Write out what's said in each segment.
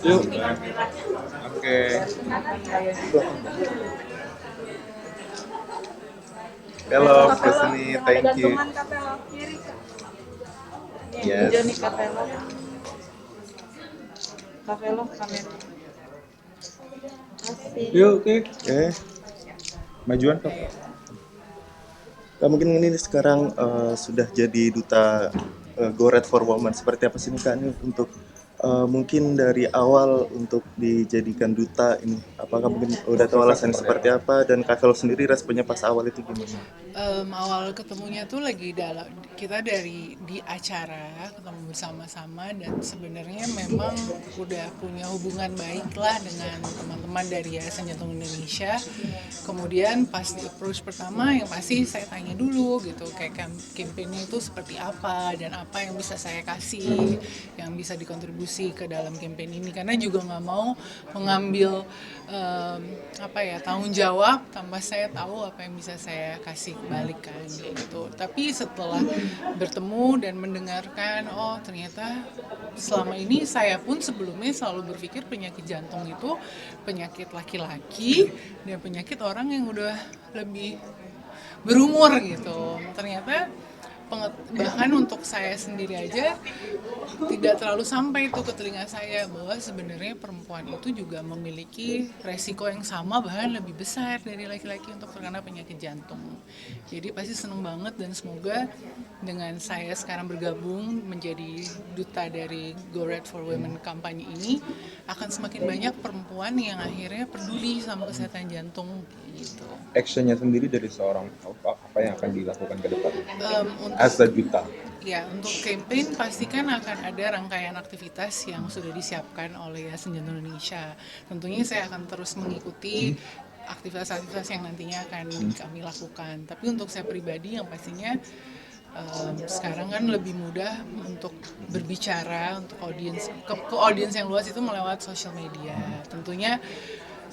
Yuk. Oke. Hello, Presni, thank you. Gantungan kapelo kiri Kak. Ini yang Yes. hijau nih kapelo. Kapelo kamera. Kasih. Yuk, oke. Oke. Majuan Kak. Kak, mungkin ini sekarang sudah jadi duta Go Red for Women. Seperti apa sih nih Kak ini untuk mungkin dari awal untuk dijadikan duta ini? Apakah mungkin udah tahu alasannya seperti apa dan Kak kalau sendiri responnya pas awal itu gimana? Awal ketemunya tuh lagi kita dari di acara ketemu bersama-sama dan sebenarnya memang udah punya hubungan baik lah dengan teman-teman dari Yayasan Jantung Indonesia. Kemudian pas di approach pertama yang pasti saya tanya dulu gitu kayak campaign-nya itu seperti apa dan apa yang bisa saya kasih yang bisa dikontribusi ke dalam campaign ini karena juga nggak mau mengambil tanggung jawab tanpa saya tahu apa yang bisa saya kasih balik kan gitu. Tapi setelah bertemu dan mendengarkan, oh ternyata selama ini saya pun sebelumnya selalu berpikir penyakit jantung itu penyakit laki-laki dan penyakit orang yang udah lebih berumur gitu. Ternyata bahkan untuk saya sendiri aja tidak terlalu sampai itu ke telinga saya bahwa sebenarnya perempuan itu juga memiliki resiko yang sama bahkan lebih besar dari laki-laki untuk terkena penyakit jantung. Jadi pasti seneng banget dan semoga dengan saya sekarang bergabung menjadi duta dari Go Red for Women kampanye ini akan semakin banyak perempuan yang akhirnya peduli sama kesehatan jantung gitu. Actionnya sendiri dari seorang apa yang akan dilakukan ke depan as a duta? Ya, untuk campaign pastikan akan ada rangkaian aktivitas yang sudah disiapkan oleh Yayasan Jantung Indonesia. Tentunya saya akan terus mengikuti aktivitas-aktivitas yang nantinya akan kami lakukan. Tapi untuk saya pribadi yang pastinya sekarang kan lebih mudah untuk berbicara untuk audiens ke audiens yang luas itu melewat sosial media. Tentunya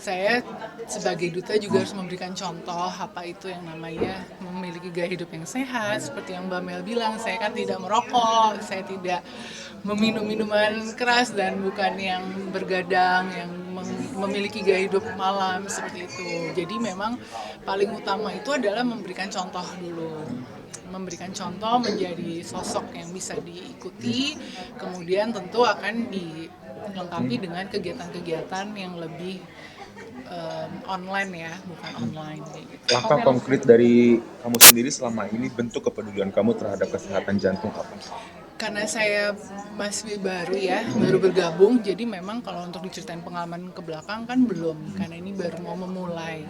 saya sebagai duta juga harus memberikan contoh apa itu yang namanya memiliki gaya hidup yang sehat. Seperti yang Mbak Mel bilang, saya kan tidak merokok, saya tidak meminum minuman keras dan bukan yang bergadang, yang memiliki gaya hidup malam seperti itu. Jadi memang paling utama itu adalah memberikan contoh dulu. Memberikan contoh menjadi sosok yang bisa diikuti, kemudian tentu akan dilengkapi dengan kegiatan-kegiatan yang lebih online ya, bukan online kayak gitu. Langkah konkret dari kamu sendiri selama ini bentuk kepedulian kamu terhadap kesehatan jantung apa? Karena saya masih baru ya, baru bergabung, jadi memang kalau untuk diceritain pengalaman ke belakang kan belum, karena ini baru mau memulai.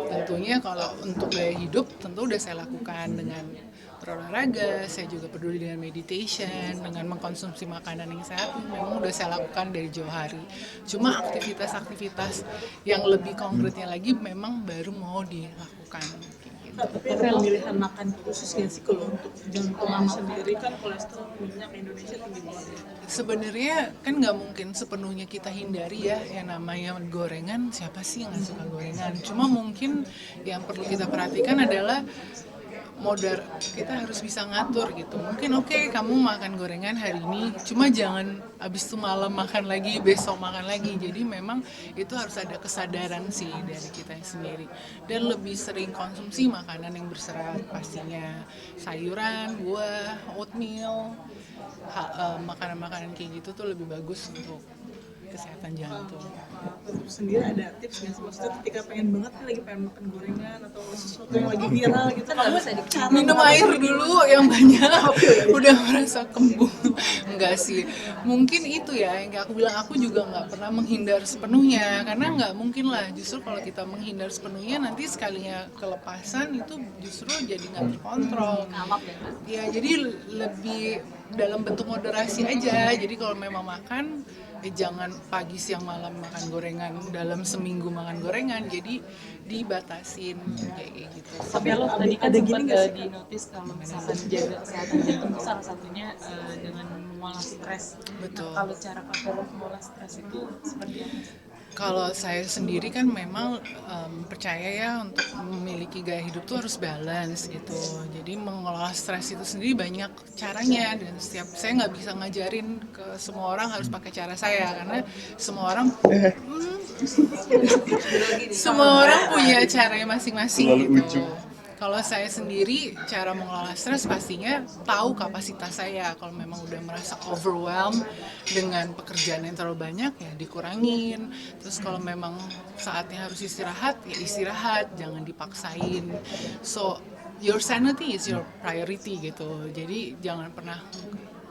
Tentunya kalau untuk gaya hidup tentu udah saya lakukan dengan berolahraga, saya juga peduli dengan meditation, dengan mengkonsumsi makanan yang sehat, memang udah saya lakukan dari jauh hari. Cuma aktivitas-aktivitas yang lebih konkretnya lagi memang baru mau dilakukan. Tapi ada pemilihan makan khusus nggak sih kalau untuk jantung sendiri kan kolesterol minyak Indonesia tinggi banget. Sebenarnya kan nggak mungkin sepenuhnya kita hindari ya yang namanya gorengan, siapa sih yang nggak suka gorengan. Cuma mungkin yang perlu kita perhatikan adalah kita harus bisa ngatur gitu. Mungkin oke, kamu makan gorengan hari ini, cuma jangan abis itu malam makan lagi, besok makan lagi. Jadi memang itu harus ada kesadaran sih dari kita sendiri. Dan lebih sering konsumsi makanan yang berserat pastinya. Sayuran, buah, oatmeal, makanan-makanan kayak gitu tuh lebih bagus untuk kesehatan jantung. Sendiri ada tips nggak sih, maksudnya ketika pengen banget nih lagi pengen makan gorengan atau sesuatu yang lagi viral gitu nggak bisa dicari. Minum air dulu yang banyak, udah merasa kembung. Enggak sih, mungkin itu ya yang aku bilang, aku juga nggak pernah menghindar sepenuhnya karena nggak mungkin lah, justru kalau kita menghindar sepenuhnya nanti sekalinya kelepasan itu justru jadi nggak terkontrol ya. Jadi lebih dalam bentuk moderasi aja. Jadi kalau memang makan jangan pagi siang malam makan gorengan, dalam seminggu makan gorengan, jadi dibatasin kayak gitu. Tapi lo tadi kan sempat di notice kalau misalkan jaga kesehatan jantung itu salah satunya dengan mengolah stres. Betul. Nah, kalau cara kakak lo mengolah stres itu seperti apa? Kalau saya sendiri kan memang percaya ya untuk memiliki gaya hidup tuh harus balance gitu. Jadi mengelola stres itu sendiri banyak caranya dan saya nggak bisa ngajarin ke semua orang harus pakai cara saya karena semua orang semua orang punya caranya masing-masing gitu. Kalau saya sendiri, cara mengelola stres pastinya tahu kapasitas saya. Kalau memang udah merasa overwhelmed dengan pekerjaan yang terlalu banyak, ya dikurangin. Terus kalau memang saatnya harus istirahat, ya istirahat, jangan dipaksain. So, your sanity is your priority gitu. Jadi jangan pernah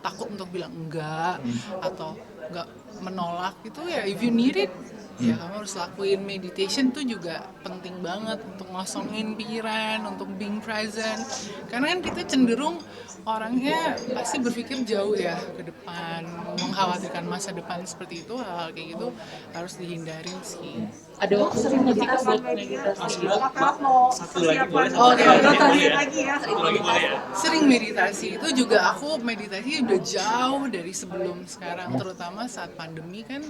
takut untuk bilang enggak atau enggak menolak gitu ya. If you need it, ya kamu harus lakuin. Meditation tuh juga penting banget untuk ngosongin pikiran, untuk being present. Karena kan kita cenderung orangnya pasti berpikir jauh ya ke depan, mengkhawatirkan masa depan seperti itu, hal kayak gitu harus dihindarin sih. Ada waktu sering nggak sih Kak buat meditasi? Satu lagi boleh, Oke. satu lagi boleh ya. Sering meditasi, itu juga aku meditasi udah jauh dari sebelum sekarang, terutama saat pandemi kan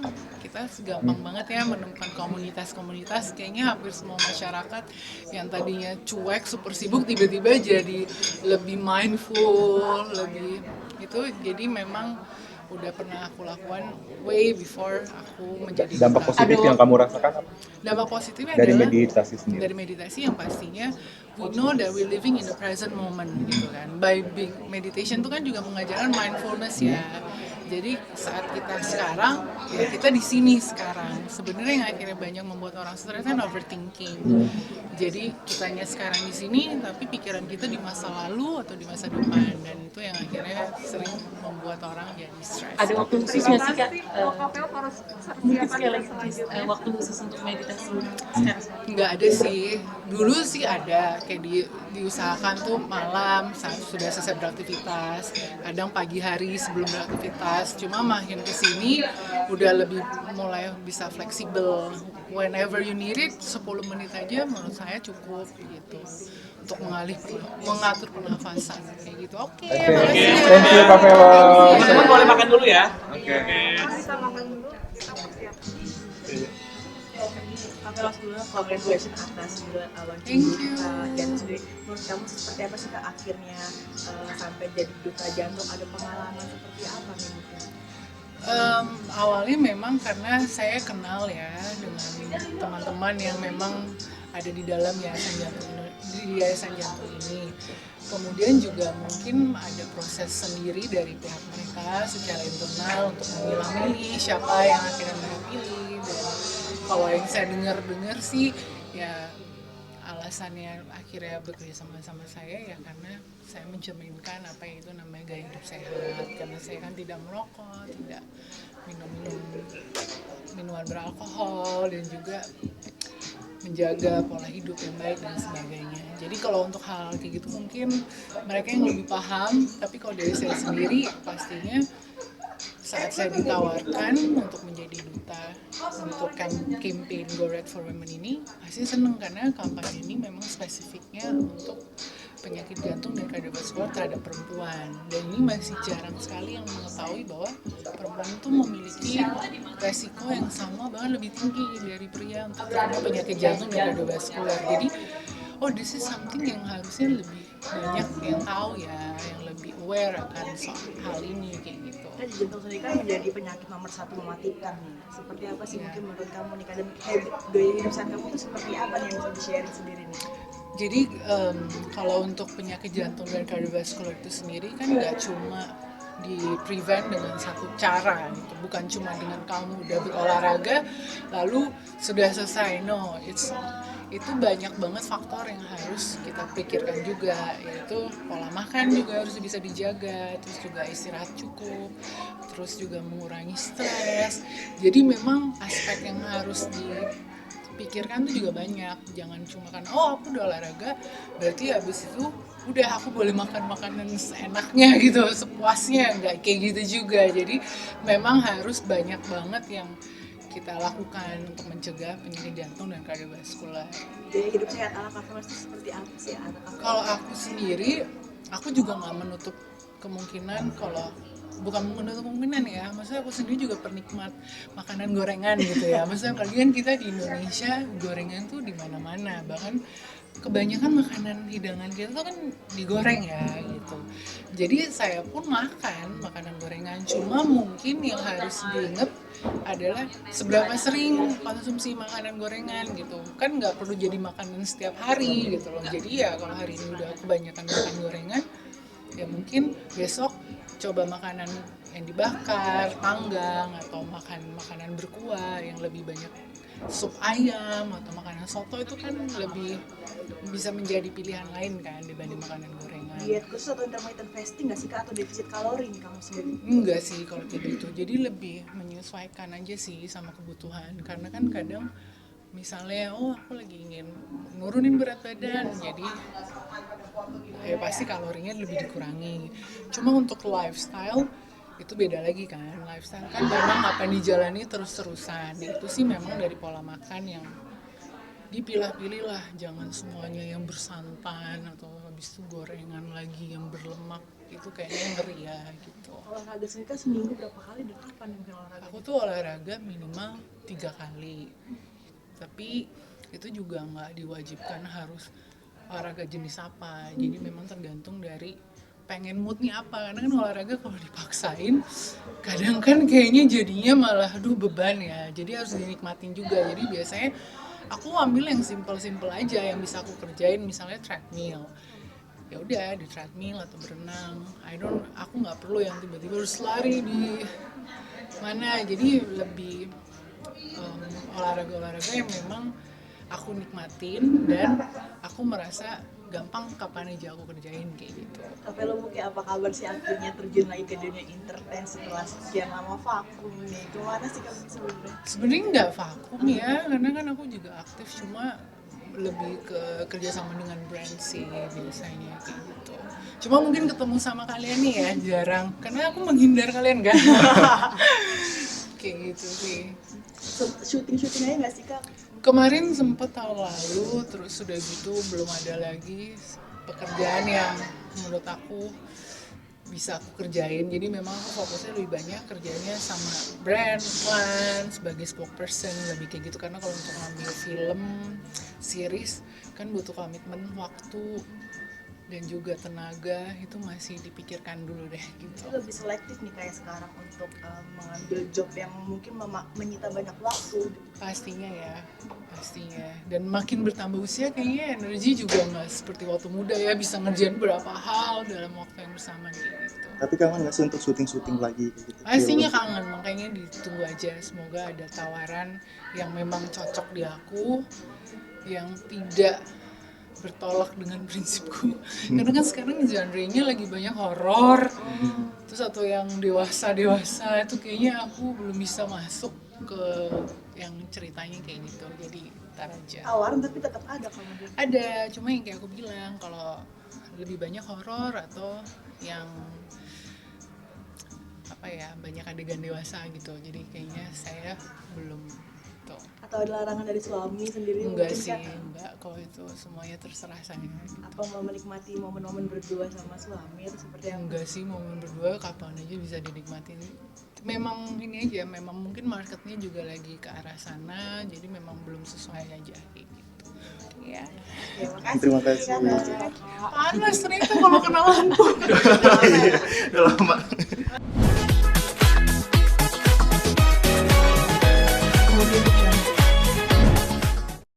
kita gampang banget ya menemukan komunitas-komunitas. Kayaknya hampir semua masyarakat yang tadinya cuek, super sibuk, tiba-tiba jadi lebih mindful, lebih itu. Jadi memang udah pernah aku lakukan way before aku menjadi Dampak duta. positif yang kamu rasakan apa? Dampak positifnya Dari adalah meditasi sendiri. dari meditasi yang pastinya we know that we living in the present moment gitu kan. By being meditation itu kan juga mengajarkan mindfulness ya. Jadi saat kita sekarang ya kita di sini sekarang. Sebenarnya yang akhirnya banyak membuat orang stres kan overthinking. Jadi kitanya sekarang di sini tapi pikiran kita di masa lalu atau di masa depan, dan itu yang akhirnya sering membuat orang jadi stres. Ada waktu khusus nggak sih Kak? Mungkin sekali lagi waktu khusus untuk meditasi secara Nggak ada sih. Dulu sih ada, kayak diusahakan tuh malam saat sudah selesai beraktivitas, kadang pagi hari sebelum beraktivitas. Cuma makin kesini udah lebih mulai bisa fleksibel. Whenever you need it, 10 menit aja menurut saya cukup gitu untuk mengatur pernafasan kayak gitu. Oke, makasih ya. Thank you Kak Velo. Teman-teman boleh makan dulu ya. Oke. Kalau sebelumnya congratulations atas launching Thank you. duta jantung sendiri. Menurut kamu seperti apa sih Kak akhirnya sampai jadi duta jantung? Ada pengalaman seperti apa nih mungkin? Awalnya memang karena saya kenal ya dengan teman-teman yang memang ada di dalam yayasan jantung ini. Kemudian juga mungkin ada proses sendiri dari pihak mereka secara internal untuk memilah-milih siapa yang akhirnya mereka pilih. Dan kalau yang saya dengar sih ya alasannya akhirnya bekerja sama saya ya karena saya mencerminkan apa yang itu namanya gaya hidup sehat, karena saya kan tidak merokok, tidak minum minuman beralkohol, dan juga menjaga pola hidup yang baik dan sebagainya. Jadi kalau untuk hal kayak gitu mungkin mereka yang lebih paham, tapi kalau dari saya sendiri pastinya saat saya ditawarkan untuk menjadi duta untuk campaign Go Red for Women ini, pasti seneng karena kampanye ini memang spesifiknya untuk penyakit jantung dan kardiovaskular terhadap perempuan, dan ini masih jarang sekali yang mengetahui bahwa perempuan itu memiliki resiko yang sama bahkan lebih tinggi dari pria untuk terkena penyakit jantung dan kardiovaskular. Jadi this is something yang harusnya lebih banyak yang tahu ya, yang lebih aware akan soal hal ini kayak gitu. Kan jantung sendiri kan menjadi penyakit nomor 1 mematikan nih. Seperti apa sih mungkin menurut kamu nih, dan gaya hidup sehat kamu tuh seperti apa nih yang bisa di-sharing sendiri nih? Jadi kalau untuk penyakit jantung dan kardiovaskular itu sendiri kan nggak cuma di prevent dengan satu cara gitu, bukan cuma dengan kamu udah berolahraga lalu sudah selesai. No, itu banyak banget faktor yang harus kita pikirkan juga, yaitu pola makan juga harus bisa dijaga, terus juga istirahat cukup, terus juga mengurangi stres. Jadi memang aspek yang harus dipikirkan tuh juga banyak. Jangan cuma kan aku udah olahraga berarti habis itu udah aku boleh makan makanan seenaknya gitu, sepuasnya, nggak kayak gitu juga. Jadi memang harus banyak banget yang kita lakukan untuk mencegah penyakit jantung dan kardiovaskular. Gaya hidup sehat ala Kak Velo itu seperti apa sih? Kalau aku sendiri, aku juga nggak menutup kemungkinan kalau bukan menutup kemungkinan ya, maksudnya aku sendiri juga penikmat makanan gorengan gitu ya, maksudnya apalagi kan kita di Indonesia gorengan tuh di mana-mana, bahkan kebanyakan makanan hidangan kita tuh kan digoreng ya gitu. Jadi saya pun makan makanan gorengan, cuma mungkin yang harus diingat adalah seberapa sering konsumsi makanan gorengan gitu. Kan nggak perlu jadi makanan setiap hari gitu loh. Jadi ya kalau hari ini udah kebanyakan makan gorengan, ya mungkin besok coba makanan yang dibakar, panggang, atau makan makanan berkuah yang lebih banyak sup ayam atau makanan soto, itu kan lebih bisa menjadi pilihan lain kan dibanding makanan gorengan. Diet khusus atau intermittent fasting nggak sih Kak, atau defisit kalori nih kamu sendiri? Enggak sih kalau kayak gitu, jadi lebih menyesuaikan aja sih sama kebutuhan, karena kan kadang misalnya aku lagi ingin nurunin berat badan, jadi ya pasti kalorinya lebih dikurangi. Cuma untuk lifestyle itu beda lagi kan, lifestyle kan memang apa yang dijalani terus-terusan. Itu sih memang dari pola makan yang dipilah-pilih lah, jangan semuanya yang bersantan atau habis itu gorengan lagi yang berlemak, itu kayaknya ngeri ya gitu. Olahraga sendiri kan seminggu berapa kali dan kapan yang mungkin olahraga? Aku tuh olahraga minimal 3 kali, tapi itu juga nggak diwajibkan harus olahraga jenis apa, jadi memang tergantung dari pengen moodnya apa, karena kan olahraga kalau dipaksain kadang kan kayaknya jadinya malah beban ya, jadi harus dinikmatin juga. Jadi biasanya aku ambil yang simple-simple aja yang bisa aku kerjain, misalnya treadmill, ya udah di treadmill atau berenang. Aku nggak perlu yang tiba-tiba harus lari di mana, jadi lebih olahraga yang memang aku nikmatin dan aku merasa gampang kapan aja aku kerjain kayak gitu. Tapi lo mungkin apa kabar sih akhirnya terjun lagi ke dunia entertain setelah sekian lama vakum nih? Gimana sih kamu sebenarnya? Sebenarnya nggak vakum ya, karena kan aku juga aktif, cuma lebih ke kerjasama dengan brand sih biasanya kayak gitu. Cuma mungkin ketemu sama kalian nih ya jarang, karena aku menghindar kalian kan. Kayak gitu sih. Syuting aja nggak sih Kak? Kemarin sempet tahun lalu, terus sudah gitu belum ada lagi pekerjaan yang menurut aku bisa aku kerjain. Jadi memang aku fokusnya lebih banyak kerjanya sama brand, iklan, sebagai spokesperson, lebih kayak gitu. Karena kalau untuk ngambil film, series, kan butuh komitmen waktu dan juga tenaga, itu masih dipikirkan dulu deh gitu. Lebih selektif nih kayak sekarang untuk mengambil job yang mungkin menyita banyak waktu. Pastinya. Dan makin bertambah usia kayaknya energi juga nggak seperti waktu muda ya, bisa ngerjain berapa hal dalam waktu yang bersamaan gitu. Tapi kangen nggak sih untuk syuting lagi kayak gitu? Pastinya kangen, makanya ditunggu aja, semoga ada tawaran yang memang cocok di aku, yang tidak bertolak dengan prinsipku. Karena kan sekarang genre-nya lagi banyak horor, terus atau yang dewasa itu kayaknya aku belum bisa masuk ke yang ceritanya kayak gitu, jadi ntar aja. Tawaran tapi tetap ada kamu. Ada, cuma yang kayak aku bilang, kalau lebih banyak horor atau yang banyak adegan dewasa gitu, jadi kayaknya saya belum tuh. Atau ada larangan dari suami sendiri? Enggak mungkin, sih, Kak? enggak, kalau itu semuanya terserah saya gitu. Apa mau menikmati momen-momen berdua sama suami atau seperti apa? Enggak sih, momen berdua kapan aja bisa dinikmatin. Memang ini aja, memang mungkin marketnya juga lagi ke arah sana, jadi memang belum sesuai aja kayak gitu ya. Terima kasih. Panas ternyata kalau kena lampu. Udah lama.